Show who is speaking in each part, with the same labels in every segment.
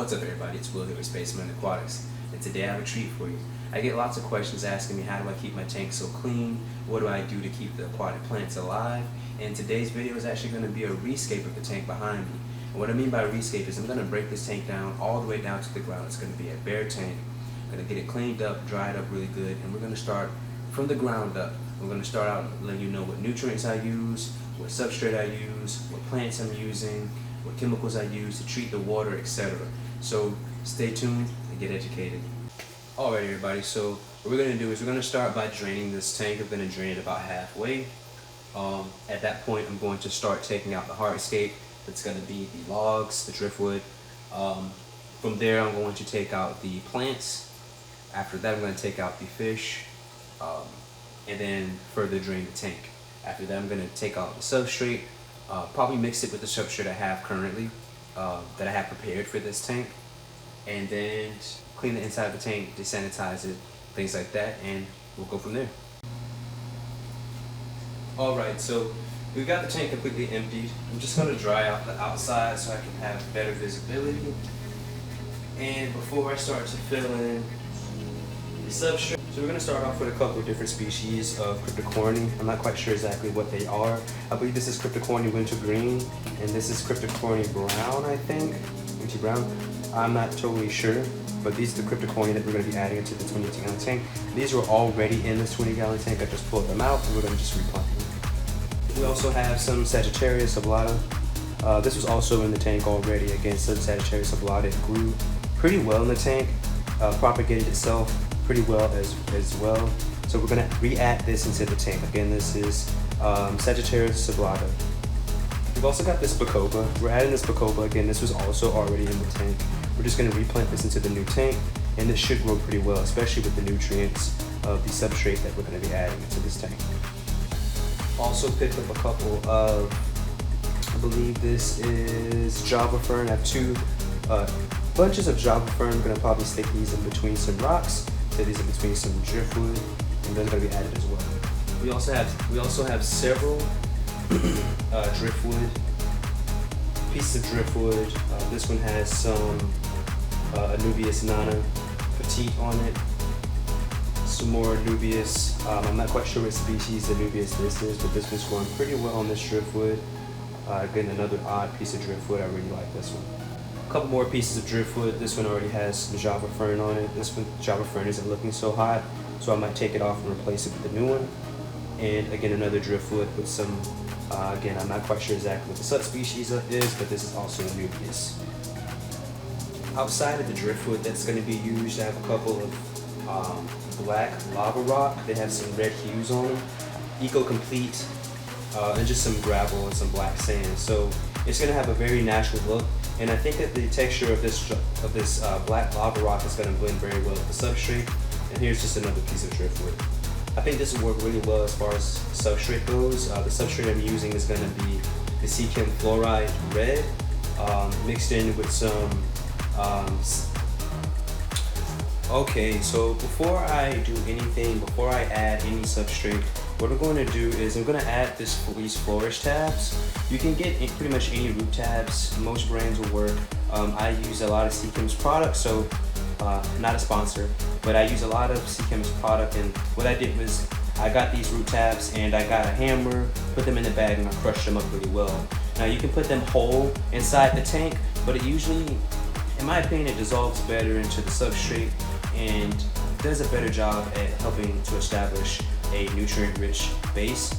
Speaker 1: What's up everybody, it's Will here with Spaceman Aquatics, and today I have a treat for you. I get lots of questions asking me how do I keep my tank so clean, what do I do to keep the aquatic plants alive, and today's video is actually going to be a rescape of the tank behind me. And what I mean by rescape is I'm going to break this tank down all the way down to the ground. It's going to be a bare tank. I'm going to get it cleaned up, dried up really good, and we're going to start from the ground up. We're going to start out letting you know what nutrients I use, what substrate I use, what plants I'm using, what chemicals I use to treat the water, etc. So stay tuned and get educated. Alright everybody, so what we're going to do is we're going to start by draining this tank. I'm going to drain it about halfway. At that point I'm going to start taking out the hardscape. That's going to be the logs, the driftwood. From there I'm going to take out the plants. After that I'm going to take out the fish, and then further drain the tank. After that I'm going to take out the substrate, probably mix it with the substrate I have currently, that I have prepared for this tank, and then clean the inside of the tank, desanitize it, things like that, and we'll go from there. Alright, so we've got the tank completely emptied. I'm just going to dry out the outside so I can have better visibility. And before I start to fill in the substrate, so we're going to start off with a couple of different species of cryptocorini. I'm not quite sure exactly what they are. I believe this is cryptocorini wintergreen, and this is cryptocorini brown, I think. Winter brown. I'm not totally sure, but these are the cryptocorini that we're going to be adding into the 20-gallon tank. These were already in this 20-gallon tank. I just pulled them out, and we're going to just replant them. We also have some Sagittarius sublata. This was also in the tank already. Again, some Sagittarius sublata. It grew pretty well in the tank, propagated itself pretty well as well. So we're going to re-add this into the tank. Again, this is Sagittarius sublata. We've also got this Bacopa. We're adding this Bacopa. Again, this was also already in the tank. We're just going to replant this into the new tank, and this should grow pretty well, especially with the nutrients of the substrate that we're going to be adding into this tank. Also picked up a couple of, I believe this is Java Fern. I have two bunches of Java Fern. I'm going to probably stick these in between some rocks. So these are between some driftwood, and they're going to be added as well. We also have several driftwood, pieces of driftwood. This one has some Anubias nana petite on it. Some more Anubias. I'm not quite sure what species Anubias this is, but this one's growing pretty well on this driftwood. Again, another odd piece of driftwood. I really like this one. A couple more pieces of driftwood. This one already has some Java Fern on it. This one, Java Fern, isn't looking so hot, so I might take it off and replace it with the new one. And again, another driftwood with some, again, I'm not quite sure exactly what the subspecies is, but this is also Anubias. Outside of the driftwood that's going to be used, I have a couple of black lava rock. They have some red hues on them. Eco-complete, and just some gravel and some black sand. So it's going to have a very natural look. And I think that the texture of this black lava rock is going to blend very well with the substrate. And here's just another piece of driftwood. I think this will work really well as far as substrate goes. The substrate I'm using is going to be the Seachem Fluoride Red, mixed in with some... Okay, so before I do anything, before I add any substrate, what I'm going to do is I'm going to add these flourish tabs. You can get pretty much any root tabs. Most brands will work. I use a lot of Seachem's products, so not a sponsor, but I use a lot of Seachem's product. And what I did was I got these root tabs and I got a hammer, put them in the bag, and I crushed them up really well. Now you can put them whole inside the tank, but it usually, in my opinion, it dissolves better into the substrate and does a better job at helping to establish a nutrient-rich base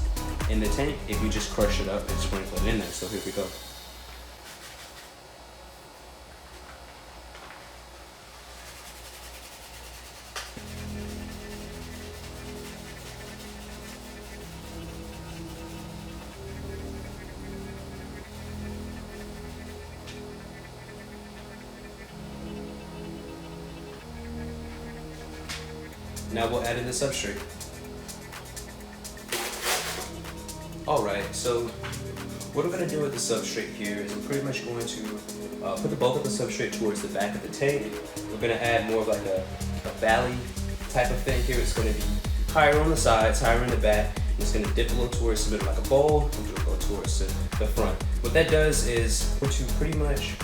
Speaker 1: in the tank if you just crush it up and sprinkle it in there. So here we go. Now we'll add in the substrate. Alright, so what I'm going to do with the substrate here is I'm pretty much going to put the bulk of the substrate towards the back of the tank. We're going to add more of like a valley type of thing here. It's going to be higher on the sides, higher in the back. And it's going to dip a little towards the middle like a bowl, and it'll go towards the front. What that does is what you pretty much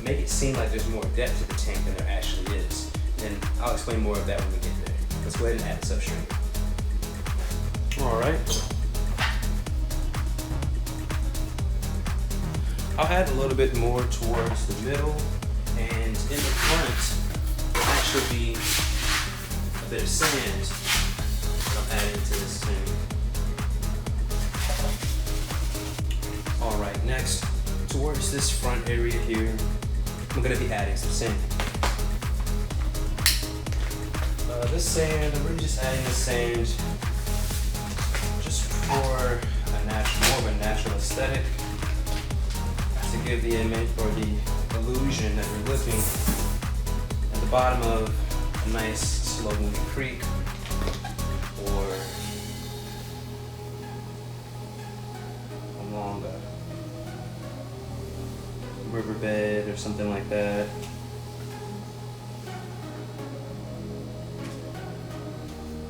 Speaker 1: make it seem like there's more depth to the tank than there actually is. And I'll explain more of that when we get there. Let's go ahead and add the substrate. All right. I'll add a little bit more towards the middle, and in the front, will actually be a bit of sand that I'm adding to this tank. All right, next, towards this front area here, I'm gonna be adding some sand. This sand, I'm really just adding this sand just for more of a natural aesthetic, to give the image or the illusion that you're looking at the bottom of a nice slow moving creek or along a riverbed or something like that.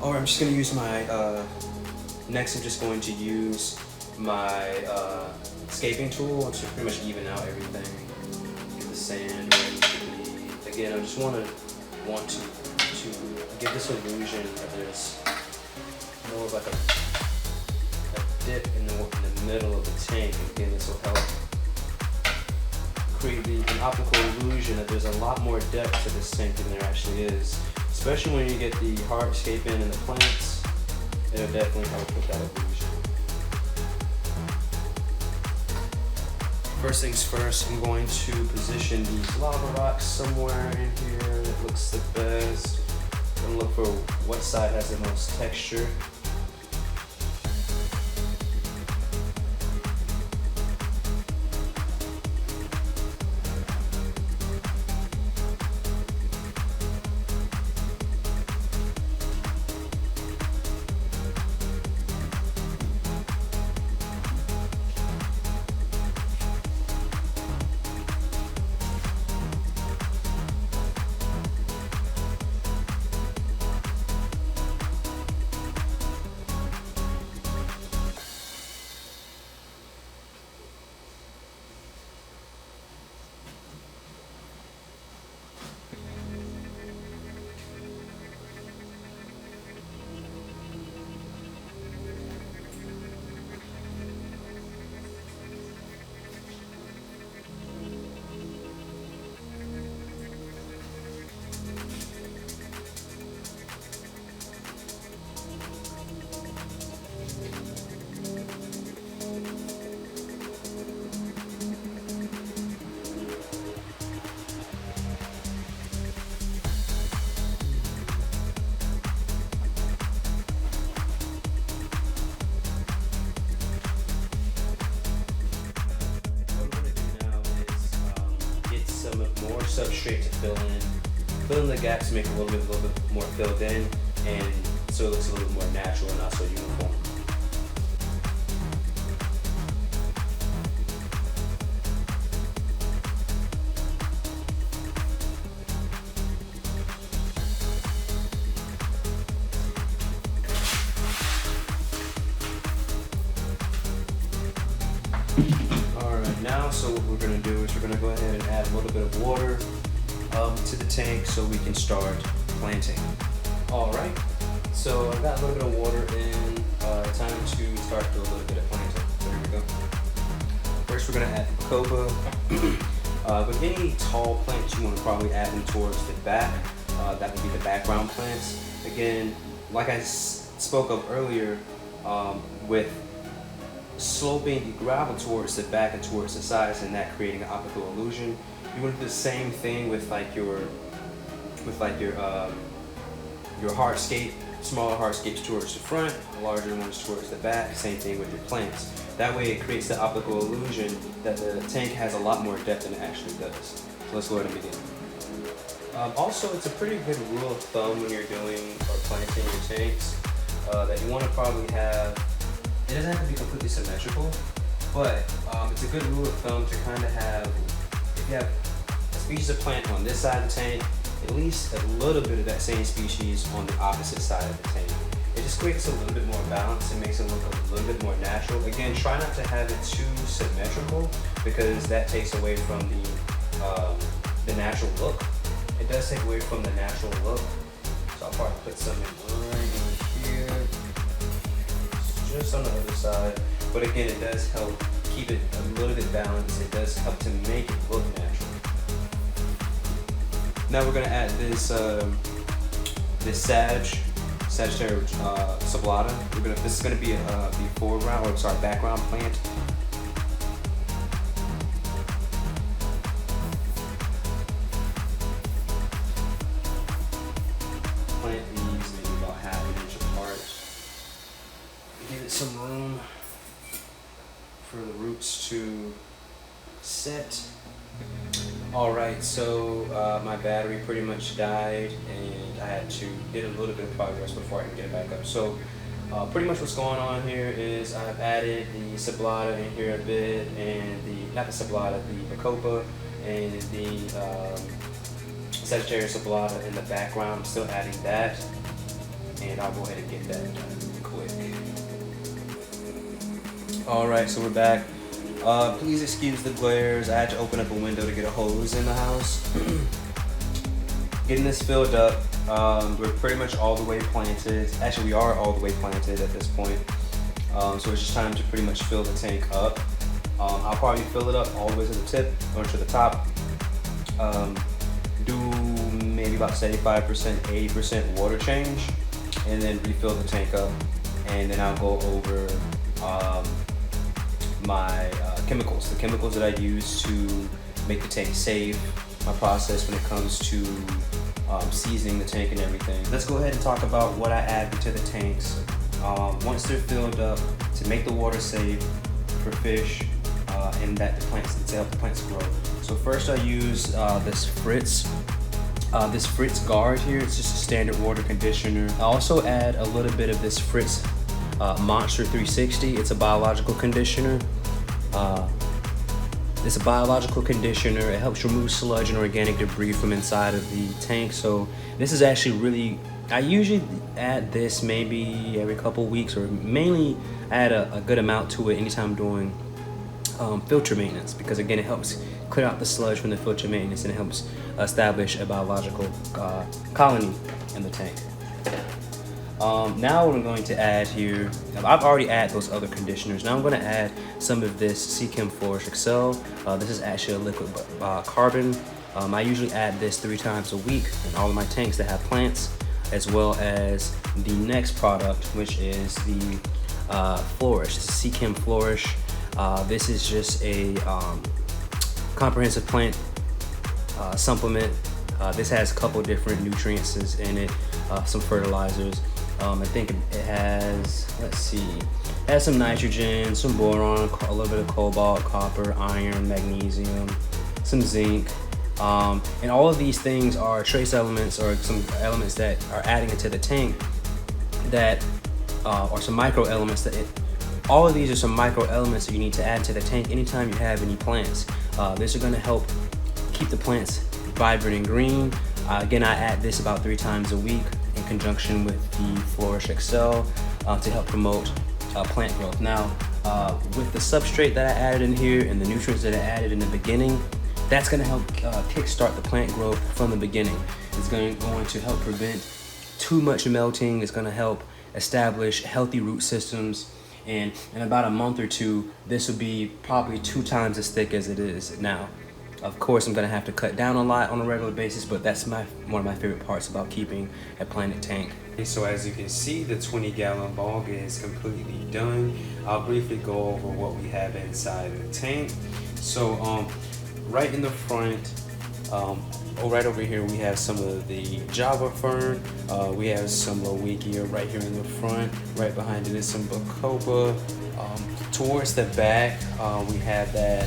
Speaker 1: Alright, I'm just going to use my, next I'm just going to use my scaping tool to pretty much even out everything. Get the sand ready to be. Again, I just want to give this illusion that there's more of like a dip in the middle of the tank. And again, this will help create an optical illusion that there's a lot more depth to this tank than there actually is. Especially when you get the hardscape in and the plants, it'll definitely help with that illusion. First things first, I'm going to position these lava rocks somewhere in here that looks the best. I'm gonna look for what side has the most texture. Substrate to fill in the gaps to make it a little bit more filled in, and so it looks a little bit more natural and not so uniform. Now, so what we're going to do is we're going to go ahead and add a little bit of water to the tank so we can start planting. Alright, so I've got a little bit of water in, time to start a little bit of planting. There we go. First we're going to add the cocoa. With any tall plants you want to probably add them towards the back. That would be the background plants. Again, like I spoke of earlier, with sloping the gravel towards the back and towards the sides and that creating an optical illusion. You want to do the same thing with your hardscape, smaller hardscapes towards the front, larger ones towards the back, same thing with your plants. That way it creates the optical illusion that the tank has a lot more depth than it actually does. So let's go ahead and begin. Also, it's a pretty good rule of thumb when you're doing or planting your tanks that you want to probably have. It doesn't have to be completely symmetrical, but it's a good rule of thumb to kind of have, if you have a species of plant on this side of the tank, at least a little bit of that same species on the opposite side of the tank. It just creates a little bit more balance and makes it look a little bit more natural. Again, try not to have it too symmetrical because that takes away from the the natural look. It does take away from the natural look. So I'll probably put some in right in here, just on the other side. But again, it does help keep it a little bit balanced. It does help to make it look natural. Now we're gonna add this Sagittarius sublata. This is gonna be a background plant. Plant these maybe about half an inch apart. Give it some room for the roots to set. Alright, so my battery pretty much died and I had to get a little bit of progress before I can get it back up. So pretty much what's going on here is I've added the sublata in here a bit, and not the sublata, the bacopa and the Sagittarius sublata in the background. I'm still adding that, and I'll go ahead and get that done quick. Alright, so we're back. Please excuse the glares. I had to open up a window to get a hose in the house. Getting this filled up. We're pretty much all the way planted. Actually, we are all the way planted at this point. So it's just time to pretty much fill the tank up. I'll probably fill it up all the way to the tip or to the top. Do maybe about 75%, 80% water change, and then refill the tank up. And then I'll go over my chemicals, the chemicals that I use to make the tank safe, my process when it comes to seasoning the tank and everything. Let's go ahead and talk about what I add to the tanks once they're filled up to make the water safe for fish and that the plants, to help the plants grow. So first I use this Fritz guard here. It's just a standard water conditioner. I also add a little bit of this Fritz Monster 360. It's a biological conditioner. It's a biological conditioner. It helps remove sludge and organic debris from inside of the tank. So this is actually really, I usually add this maybe every couple weeks, or mainly add a good amount to it anytime I'm doing filter maintenance, because again, it helps clear out the sludge from the filter maintenance and it helps establish a biological colony in the tank. Now what I'm going to add here, I've already added those other conditioners. Now I'm going to add some of this Seachem Flourish Excel. This is actually a liquid carbon. I usually add this 3 times a week in all of my tanks that have plants, as well as the next product, which is the Flourish, the Seachem Flourish. This is just a comprehensive plant supplement. This has a couple different nutrients in it, some fertilizers. I think it has, let's see, it has some nitrogen, some boron, a little bit of cobalt, copper, iron, magnesium, some zinc. And all of these things are trace elements, or some elements that are adding into the tank that are some micro elements all of these are some micro elements that you need to add to the tank anytime you have any plants. These are going to help keep the plants vibrant and green. Again, I add this about 3 times a week in conjunction with the Flourish Excel to help promote plant growth. Now, with the substrate that I added in here and the nutrients that I added in the beginning, that's going to help kickstart the plant growth from the beginning. It's going to help prevent too much melting. It's going to help establish healthy root systems. And in about a month or 2, this will be probably 2 times as thick as it is now. Of course, I'm gonna have to cut down a lot on a regular basis, but that's one of my favorite parts about keeping a planted tank. So as you can see, the 20-gallon bog is completely done. I'll briefly go over what we have inside the tank. So right in the front, right over here, we have some of the Java fern. We have some Lowikia right here in the front. Right behind it is some Bacopa. Towards the back, we have that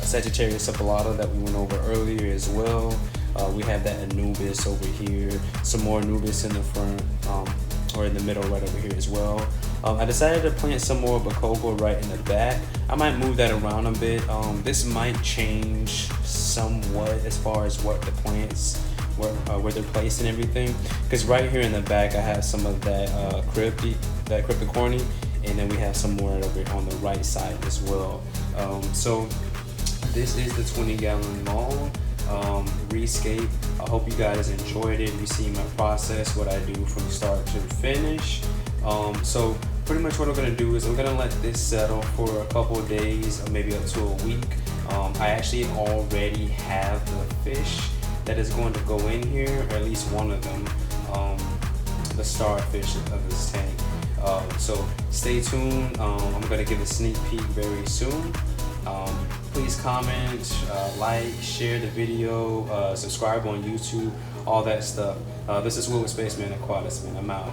Speaker 1: Sagittarius sublata that we went over earlier as well. We have that Anubis over here. Some more Anubis in the front, or in the middle right over here as well. I decided to plant some more Bacopa right in the back. I might move that around a bit. This might change somewhat as far as what the plants, where they're placed and everything. Because right here in the back, I have some of that Cryptocorny, and then we have some more over on the right side as well. So this is the 20-gallon ball.
Speaker 2: rescape. I hope you guys enjoyed it. You see my process, what I do from start to finish. So pretty much what I'm gonna do is I'm gonna let this settle for a couple of days or maybe up to a week. I actually already have the fish that is going to go in here, or at least one of them, the starfish of this tank. So stay tuned. I'm gonna give a sneak peek very soon. Please comment, like, share the video, subscribe on YouTube, all that stuff. This is Will with Spaceman Aquatics, man. I'm out.